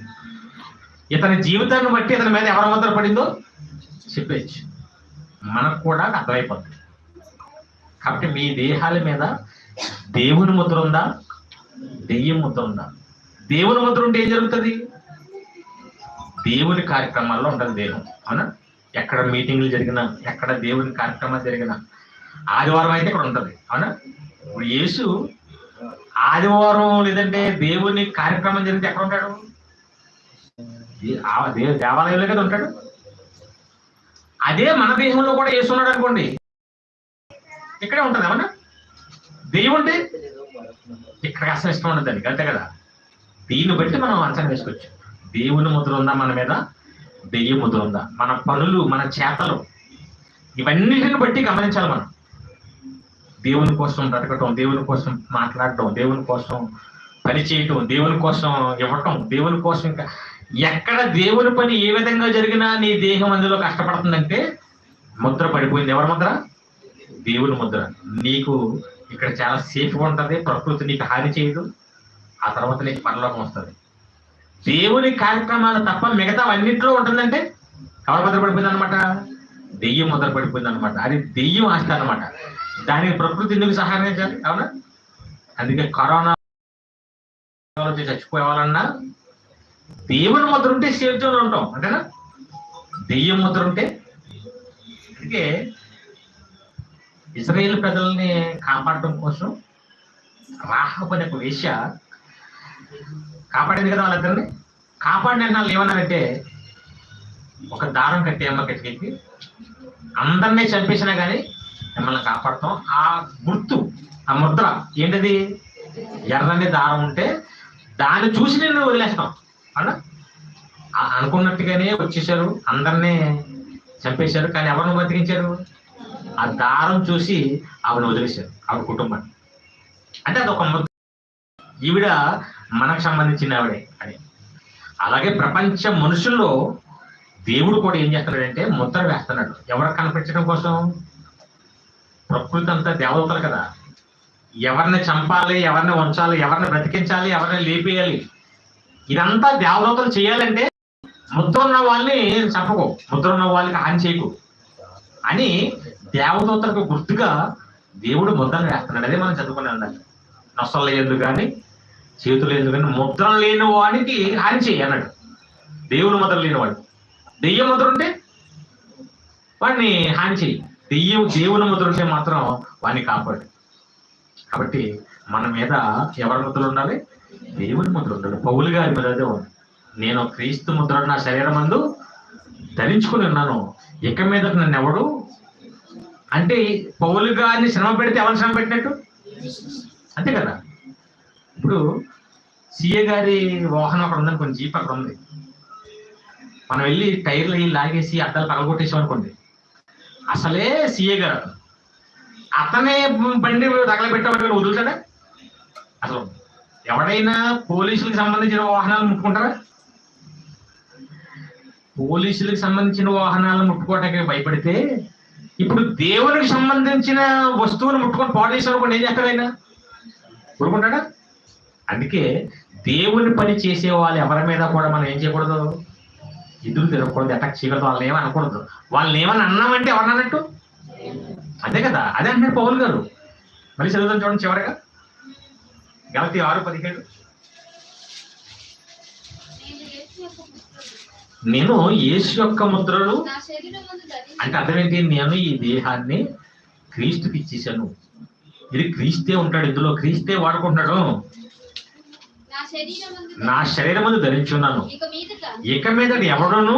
ఇతని జీవితాన్ని బట్టి ఇతని మీద ఎవరి ముద్ర పడిందో చెప్పేయచ్చు. మనకు కూడా అర్థమైపోతుంది. కాబట్టి మీ దేహాల మీద దేవుని ముద్ర ఉందా, దెయ్యం ముద్ర ఉందా? దేవుని ముద్ర ఉంటే ఏం జరుగుతుంది? దేవుని కార్యక్రమాల్లో ఉంటుంది దేహం. అవునా? ఎక్కడ మీటింగ్లు జరిగినా, ఎక్కడ దేవుని కార్యక్రమాలు జరిగినా, ఆదివారం అయితే ఇక్కడ ఉంటుంది. అవునా? ఇప్పుడు యేసు ఆదివారం లేదంటే దేవుని కార్యక్రమం జరిగితే ఎక్కడ ఉంటాడు? దేవాలయంలో కదా ఉంటాడు. అదే మన దేహంలో కూడా యేసు ఉన్నాడు అనుకోండి, ఇక్కడే ఉంటుంది. అవునా? దెయ్యం ఉంటే ఇక్కడికి అసలు ఇష్టం ఉండదు దానికి, అంతే కదా. దీన్ని బట్టి మనం అంచనా వేసుకోవచ్చు. దేవుని ముద్ర ఉందా మన మీద, దెయ్యం ముద్ర ఉందా? మన పనులు, మన చేతలు, ఇవన్నిటిని బట్టి గమనించాలి మనం. దేవుని కోసం బ్రతకటం, దేవుని కోసం మాట్లాడటం, దేవుని కోసం పని చేయటం, దేవుని కోసం ఇవ్వటం, దేవుని కోసం. ఇంకా ఎక్కడ దేవుని పని ఏ విధంగా జరిగినా నీ దేహం అందులో కష్టపడుతుందంటే ముద్ర పడిపోయింది. ఎవరి ముద్ర? దేవుని ముద్ర. నీకు ఇక్కడ చాలా సేఫ్గా ఉంటుంది, ప్రకృతి నీకు హాని చేయదు, ఆ తర్వాత నీకు పరలోకం వస్తుంది. దేవుని కార్యక్రమాలు తప్ప మిగతా అన్నింటిలో ఉంటుందంటే ఎవరు ముద్ర పడిపోయింది అనమాట? దెయ్యం ముద్ర పడిపోయింది అనమాట. అది దెయ్యం ఆశ అనమాట. దానికి ప్రకృతి ఎందుకు సహాయించాలి? అవునా? అందుకే కరోనా చచ్చిపోయేవాళ్ళన్నా దేవుని ముద్ర ఉంటే సేఫ్ జోన్లో ఉంటాం, అంతేనా? దెయ్యం ముద్ర ఉంటే. అందుకే ఇజ్రాయేల్ ప్రజల్ని కాపాడటం కోసం రాహాబు అనే ఒక వేశ్య కాపాడింది కదా వాళ్ళిద్దరిని. కాపాడిన వాళ్ళు ఏమన్నారంటే, ఒక దారం కట్టి అమ్మ కట్టికెళ్ళి అందరినీ చంపేసినా కానీ మిమ్మల్ని కాపాడతాం. ఆ గుర్తు, ఆ ముద్ర ఏంటది? ఎర్రని దారం ఉంటే దాన్ని చూసి నేను వదిలేస్తాం అన్నా. అనుకున్నట్టుగానే వచ్చేసారు, అందరినీ చంపేశారు, కానీ ఎవరిని బతికించారు? ఆ దారం చూసి ఆవిడ వదిలేశారు, ఆవిడ కుటుంబాన్ని. అంటే అదొక ముద్ర. ఈవిడ మనకు సంబంధించిన ఆవిడే అని. అలాగే ప్రపంచ మనుషుల్లో దేవుడు కూడా ఏం చేస్తున్నాడంటే ముద్ర వేస్తున్నాడు. ఎవరికి కనిపించడం కోసం? ప్రకృతి అంతా దేవతలు కదా. ఎవరిని చంపాలి, ఎవరిని ఉంచాలి, ఎవరిని బ్రతికించాలి, ఎవరిని లేపేయాలి, ఇదంతా దేవతలు చేయాలంటే ముద్ర ఉన్న వాళ్ళని చంపకు, ముద్ర ఉన్న వాళ్ళకి హాని చేయకు. అని దేవదూతలకు గుర్తుగా దేవుడు ముద్రలు వేస్తున్నాడు. అదే మనం చదువుకునే ఉండాలి. నొసలు లేదు కానీ చేతులు లేదు కానీ ముద్రలు లేని వాడికి హాని చెయ్యి అన్నాడు. దేవుని ముద్ర లేనివాడు. దెయ్యం ముద్ర ఉంటే వాడిని హాని చెయ్యి. దేవుని ముద్ర ఉంటే మాత్రం వాడిని కాపాడు. కాబట్టి మన మీద ఎవరి ముద్రలు ఉండాలి? దేవుని ముద్ర ఉండాలి. పౌలు గారి మీద అదే ఉంది. నేను క్రీస్తు ముద్ర నా శరీరం మందు ధరించుకుని ఉన్నాను, ఇక మీద నన్ను ఎవడు అంటే పౌలు గారిని శ్రమ పెడితే ఎవరిని శ్రమ పెట్టినట్టు? అంతే కదా. ఇప్పుడు సీఏ గారి వాహనం అక్కడ ఉందని కొన్ని జీప్ అక్కడ ఉంది. మనం వెళ్ళి టైర్లు అయ్యి లాగేసి అద్దాలు పగలగొట్టేసాం అనుకోండి, అసలే సీఏ గారు అతనే బండి తగలబెట్టామని వదులుతాడా? అసలు ఎవడైనా పోలీసులకు సంబంధించిన వాహనాలు ముట్టుకుంటారా? పోలీసులకు సంబంధించిన వాహనాలను ముట్టుకోవటానికి భయపడితే ఇప్పుడు దేవునికి సంబంధించిన వస్తువులు ముట్టుకొని పాడు చేసాడు ఏం చేస్తాడైనా? ఊరుకుంటాడా? అందుకే దేవుని పని చేసే వాళ్ళు ఎవరి మీద కూడా మనం ఏం చేయకూడదు? ఎదురు తిరగకూడదు, అటాక్ చేయకూడదు, వాళ్ళని ఏమని అనకూడదు. వాళ్ళని ఏమని అన్నామంటే ఎవరన్నట్టు? అదే కదా. అదే అంటున్నాడు పౌలు గారు. మళ్ళీ చదువుతాం చూడండి చివరిగా, గలతీ 6:17. నేను యేసు యొక్క ముద్రలు అంటే అర్థం ఏంటి? నేను ఈ దేహాన్ని క్రీస్తుకి ఇచ్చేసాను. ఇది క్రీస్తే ఉంటాడు, ఇందులో క్రీస్తే వాడుకుంటున్నాడు. నా శరీరం ముందు ధరించున్నాను, ఇక మీద ఎవడను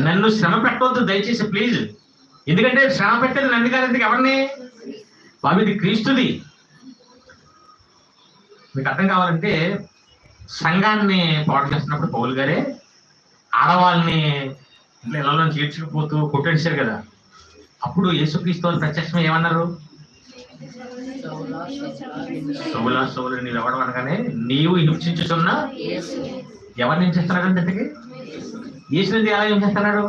నన్ను శ్రమ పెట్టవద్దు దయచేసి ప్లీజ్. ఎందుకంటే శ్రమ పెట్టేది నన్ను కాదు, ఎవరిని? బాబు ఇది క్రీస్తుది. మీకు అర్థం కావాలంటే సంఘాన్ని పాడు చేస్తున్నప్పుడు పౌలు గారే ఆడవాళ్ళని ఇళ్లలో చేర్చుకుపోతూ కొట్టేశారు కదా. అప్పుడు యేసుక్రీస్తు వాళ్ళు ప్రత్యక్షం ఏమన్నారు? సౌలు నీవు ఎవడం అనగానే నీవు హింసించుతున్నా ఎవరిని హింసిస్తున్నాడు? ఇంతకి యేసుని ఎలా హింసిస్తున్నాడు?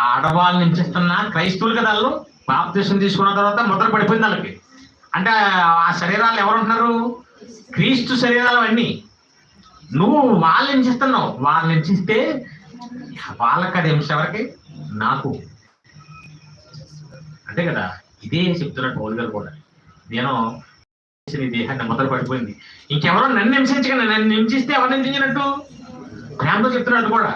ఆడవాళ్ళని హింసిస్తున్నా క్రైస్తవులు కదా. వాళ్ళు బాప్తిసం తీసుకున్న తర్వాత ముద్ర పడిపోయింది వాళ్ళకి. అంటే ఆ శరీరాలు ఎవరు ఉంటున్నారు? క్రీస్తు శరీరాలు అన్నీ. నువ్వు వాళ్ళని హింసిస్తున్నావు. వాళ్ళని హింసిస్తే వాళ్ళకి అది హింస ఎవరికి? నాకు. అంతే కదా. ఇదే చెప్తున్నాడు పౌలు గారు కూడా. నేను నీ దేహాన్ని ముద్ర పడిపోయింది, ఇంకెవరో నన్ను హింసించగా నన్ను హింసిస్తే ఎవరిని హింసినట్టు? ప్రేమతో చెప్తున్నాడు కూడా.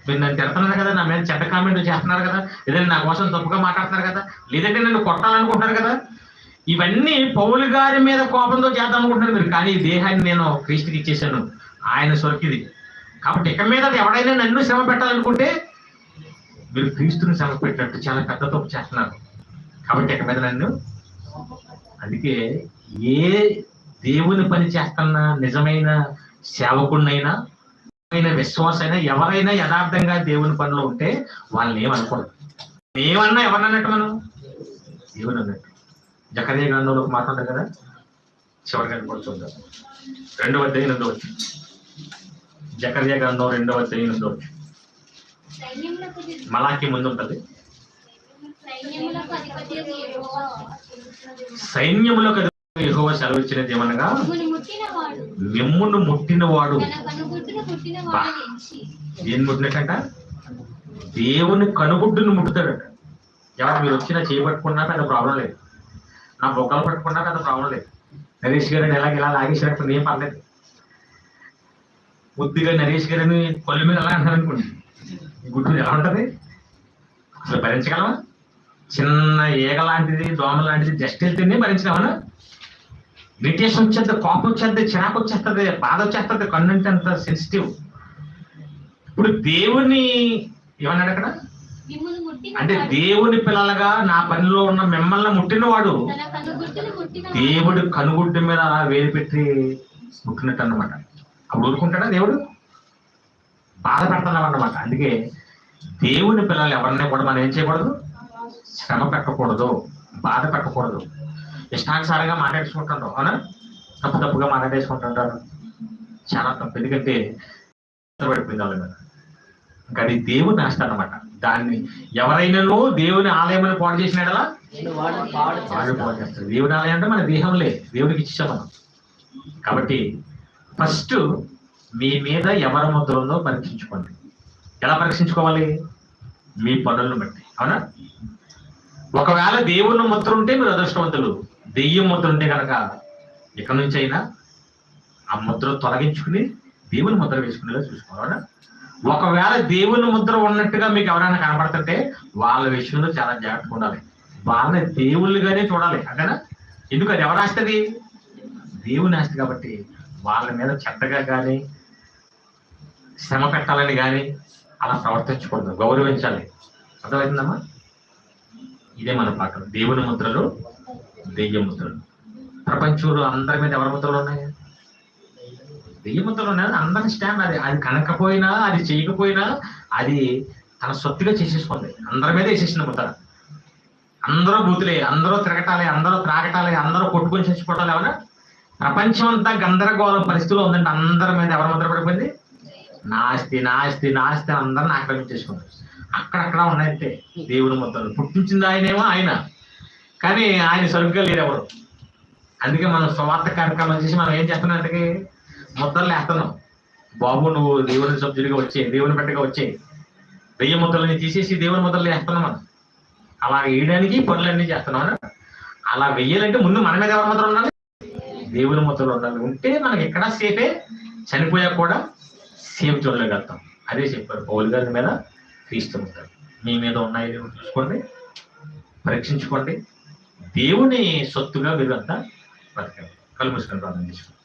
మీరు నన్ను తిడుతున్నారు కదా, నా మీద చెడ్డ కామెంట్లు చేస్తున్నారు కదా, లేదంటే నా కోసం తప్పుగా మాట్లాడుతున్నారు కదా, లేదంటే నన్ను కొట్టాలనుకుంటున్నారు కదా, ఇవన్నీ పౌలు గారి మీద కోపంతో చేద్దాం అనుకుంటున్నారు మీరు. కానీ ఈ దేహాన్ని నేను క్రీస్తుకి ఇచ్చేసాను, ఆయన సొరికిది. కాబట్టి ఇక మీద ఎవడైనా నన్ను శ్రమ పెట్టాలనుకుంటే మీరు క్రీస్తుని శ్రమ పెట్టినట్టు చాలా పెద్ద తప్పు చేస్తున్నారు. కాబట్టి ఇక మీద నన్ను. అందుకే ఏ దేవుని పని చేస్తున్న నిజమైన సేవకుడినైనా విశ్వాసైనా ఎవరైనా యథార్థంగా దేవుని పనిలో ఉంటే వాళ్ళని ఏమనకూడదు. ఏమన్నా ఎవరన్నట్టు మనం దేవుని అన్నట్టు. జకర్యా గ్రంథంలో ఒక మాట ఉంది కదా, చివరిగా కూడా చూద్దాం. 2:8. జకర్యా గ్రంథం 2:8. మలాకి ముందు ఉంటుంది. సైన్యములకు యెహోవా సెలవిచ్చినది ఏమనగా మిమ్మును ముట్టినవాడు. ఏం ముట్టినట్టంట? దేవుని కనుగుడ్డును ముట్టుతాడట. ఎవరు మీరు వచ్చినా చేయబట్టుకున్నా పెద్ద ప్రాబ్లం లేదు, నా బొక్కలు పట్టుకున్నా పెద్ద ప్రాబ్లం లేదు. నరేష్ గారిని ఇలా లాగేసినట్టు ఏం పర్లేదు. బుద్ధిగా నరేష్ గారిని కొల్లి మీద ఎలా అంటారు అనుకోండి, ఈ గుడ్డు ఎలా ఉంటుంది? అసలు భరించగలమా? చిన్న ఈగ లాంటిది, దోమ లాంటిది జస్ట్ వెళ్తేనే భరించగలమా? ఇరిటేషన్ వచ్చేది, కోపం వచ్చేది, చిరాకు వచ్చేస్తుంది, బాధ వచ్చేస్తుంది. కన్ను అంటే అంత సెన్సిటివ్. ఇప్పుడు దేవుని ఏమన్నాడు అక్కడ? అంటే దేవుని పిల్లలుగా నా పనిలో ఉన్న మిమ్మల్ని ముట్టినవాడు దేవుడు కనుగుడ్డు మీద అలా వేలు పెట్టి ముట్టినట్టు అన్నమాట. అప్పుడు ఊరుకుంటాడా దేవుడు? బాధ పెడుతున్నాం అన్నమాట. అందుకే దేవుని పిల్లలు ఎవరిని కూడా మనం ఏం చేయకూడదు? శ్రమ పెట్టకూడదు, బాధ పెట్టకూడదు. ఇష్టానుసారంగా మాట్లాడేసుకుంటుంటారు, అవునా? తప్పుగా మాట్లాడేసుకుంటుంటారు. చాలా తప్పు. ఎందుకంటే పడిపోయింది వాళ్ళ మీద. ఇంకా అది దేవుని నాశనం అన్నమాట. దాన్ని ఎవరైనాను దేవుని ఆలయం పాడు చేసినాడలా వాడు పాడు చేస్తాడు. దేవుని ఆలయం అంటే మన దేహంలే, దేవుడికి ఇచ్చాం మనం. కాబట్టి ఫస్ట్ మీ మీద ఎవరి ముద్ర ఉందో పరీక్షించుకోండి. ఎలా పరీక్షించుకోవాలి? మీ పనులను బట్టి. అవునా? ఒకవేళ దేవుని ముద్ర ఉంటే మీరు అదృష్టవంతులు, దెయ్యం ముద్ర ఉంటే కనుక ఇక్కడి నుంచి అయినా ఆ ముద్ర తొలగించుకుని దేవుని ముద్ర వేసుకునేలా చూసుకోవాలి. అవునా? ఒకవేళ దేవుని ముద్ర ఉన్నట్టుగా మీకు ఎవరైనా కనపడుతుంటే వాళ్ళ విషయంలో చాలా జాగ్రత్తగా ఉండాలి. వాళ్ళని దేవుళ్ళుగానే చూడాలి. అంతేనా? ఎందుకు? అది ఎవరు ఆస్తి? దేవుని ఆస్తి. కాబట్టి వాళ్ళ మీద చెడ్డగా కానీ శ్రమ పెట్టాలని కానీ అలా ప్రవర్తించకూడదు, గౌరవించాలి. అర్థమవుతుందమ్మా? ఇదే మన పాఠం. దేవుని ముద్రలు, దెయ్య ముద్రలు. ప్రపంచంలో అందరి మీద ఎవరి ముద్రలు ఉన్నాయి? దెయ్య ముద్రలు ఉన్నాయి. అందరి స్టాండ్ అది. అది కనకపోయినా, అది చేయకపోయినా అది తన సొత్తుగా చేసేసుకోండి. అందరి మీద వేసేసిన ముద్ర. అందరూ బూతులే, అందరూ తిరగటాలి, అందరూ త్రాగటాలి, అందరూ కొట్టుకొని చచ్చిపోవటాలి. ఏమన్నా? ప్రపంచం అంతా గందరగోళం పరిస్థితిలో ఉందంటే అందరి మీద ఎవరి ముద్ర పడిపోయింది? నాస్తి నాస్తి నాస్తి అందరిని ఆక్రమించేసుకుంటారు. అక్కడక్కడ ఉన్నాయంటే దేవుని ముద్రలు. పుట్టించింది ఆయనేమో ఆయన, కానీ ఆయన సరుగ్గా లేరు ఎవరు. అందుకే మనం స్వార్థ కార్యక్రమాలు చేసి మనం ఏం చేస్తున్నాం అంటే ముద్రలు వేస్తున్నాం. బాబు నువ్వు దేవుని సభ్యుడిగా వచ్చే, దేవుని బిడ్డగా వచ్చే, దెయ్య ముద్రలని తీసేసి దేవుని ముద్రలు వేస్తున్నాం. మనం అలా వేయడానికి పనులన్నీ చేస్తున్నాం. అలా వెయ్యాలంటే ముందు మన మీద ఎవరి ముద్ర ఉండాలి? దేవుని ముద్రలు ఉండాలి. ఉంటే మనకి ఎక్కడా సేఫే, చనిపోయా కూడా సేఫ్ చూడలేగలుగుతాం. అదే చెప్పారు పౌలు గారి మీద క్రీస్తు ముద్ర. మీ మీద ఉన్నాయి చూసుకోండి, పరీక్షించుకోండి. దేవుని సొత్తుగా మీరు అంతా బతకండి. కళ్ళు మూసుకొని ప్రార్థన చేసుకోండి.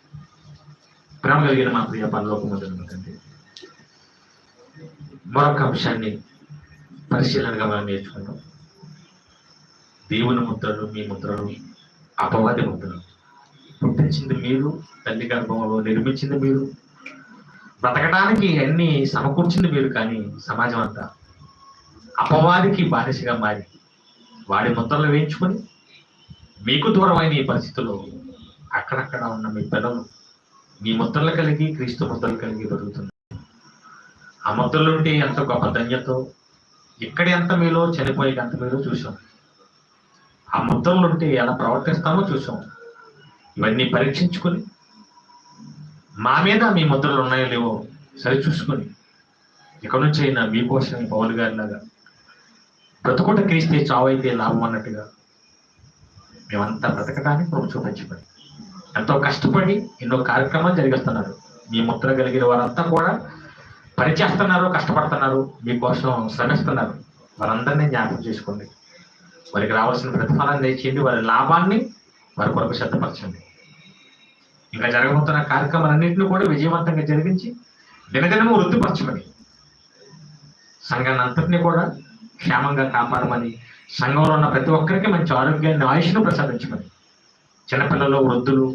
ప్రేమ కలిగిన మా ప్రియ పరలోకమందుందండి, మరొక అంశాన్ని పరిశీలనగా మనం నేర్చుకున్నాం. దేవుని ముద్రలు, మీ ముద్రలు, అపవాది ముద్రలు. పుట్టించింది మీరు, తల్లి గర్భంలో నిర్మించింది మీరు, బ్రతకడానికి అన్ని సమకూర్చింది మీరు. కానీ సమాజం అంతా అపవాదికి బానిసగా మారి వాడి ముద్రలు వేయించుకొని మీకు దూరమైన ఈ పరిస్థితుల్లో అక్కడక్కడ ఉన్న మీ పిల్లలు మీ ముద్రలు కలిగి, క్రీస్తు ముద్రలు కలిగి బతుకుతున్నారు. ఆ ముద్రలు ఉంటే ఎంత గొప్ప ధన్యతో, ఇక్కడి అంత మీలో చనిపోయే అంత మీలో చూసాం. ఆ ముద్రలు ఉంటే ఎలా ప్రవర్తిస్తామో చూసాం. ఇవన్నీ పరీక్షించుకొని మా మీద మీ ముద్రలు ఉన్నాయో లేవో సరి చూసుకొని ఇక్కడి నుంచి అయినా మీకోసం పౌలు గారిలాగా బ్రతుకుట క్రీస్తే చావైతే లాభం అన్నట్టుగా మేమంతా బ్రతకడానికి ప్రభు చూపించబడి ఎంతో కష్టపడి ఎన్నో కార్యక్రమాలు జరిగిస్తున్నారు. మీ ముద్ర కలిగిన వారంతా కూడా పనిచేస్తున్నారు, కష్టపడుతున్నారు, మీకోసం శ్రమిస్తున్నారు. వారందరినీ జ్ఞాపకం చేసుకోండి. వారికి రావాల్సిన ప్రతిఫలాన్ని తెచ్చేయండి. వారి లాభాన్ని వారి కొరకు సిద్ధపరచండి. ఇంకా జరగబోతున్న కార్యక్రమాలన్నింటినీ కూడా విజయవంతంగా జరిగించి దినదినము వృద్ధిపరచమని, సంఘాన్ని అంతటినీ కూడా క్షేమంగా కాపాడమని, సంఘంలో ఉన్న ప్రతి ఒక్కరికి మంచి ఆరోగ్యాన్ని, ఆయుష్ను ప్రసాదించమని, చిన్నపిల్లలు, వృద్ధులు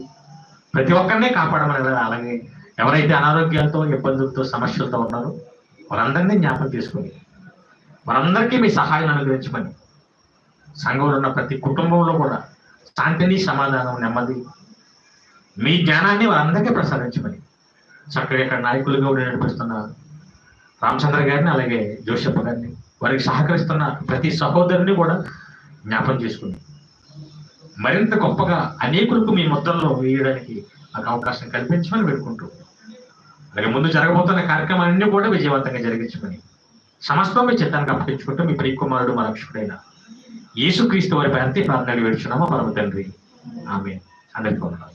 ప్రతి ఒక్కరినే కాపాడమని, అలాగే ఎవరైతే అనారోగ్యాలతో, ఇబ్బందులతో, సమస్యలతో ఉన్నారో వారందరినీ జ్ఞాపకం తీసుకుని వారందరికీ మీ సహాయం అనుగ్రహించమని, సంఘంలో ఉన్న ప్రతి కుటుంబంలో కూడా శాంతిని, సమాధానం, నెమ్మది, మీ జ్ఞానాన్ని వారందరికీ ప్రసాదించమని, చక్కగా ఇక్కడ నాయకులుగా ఉండి నడిపిస్తున్న రామచంద్ర గారిని, అలాగే జోషప్ప గారిని, వారికి సహకరిస్తున్న ప్రతి సహోదరుని కూడా జ్ఞాపకం చేసుకుని మరింత గొప్పగా అనేకులకు మీ ముద్రల్లో వేయడానికి నాకు అవకాశం కల్పించమని వేడుకుంటూ, అలాగే ముందు జరగబోతున్న కార్యక్రమాలన్నీ కూడా విజయవంతంగా జరిగించమని సమస్తం మీ చిత్తానికి అప్పగించుకుంటూ మీ ప్రియ కుమారుడు, మా రక్షకుడైన యేసుక్రీస్తు వారి అంతే ప్రార్థనలు వేడుచున్నామా పరమ తండ్రి. ఆమేన్. అందరికీ వందనాలు.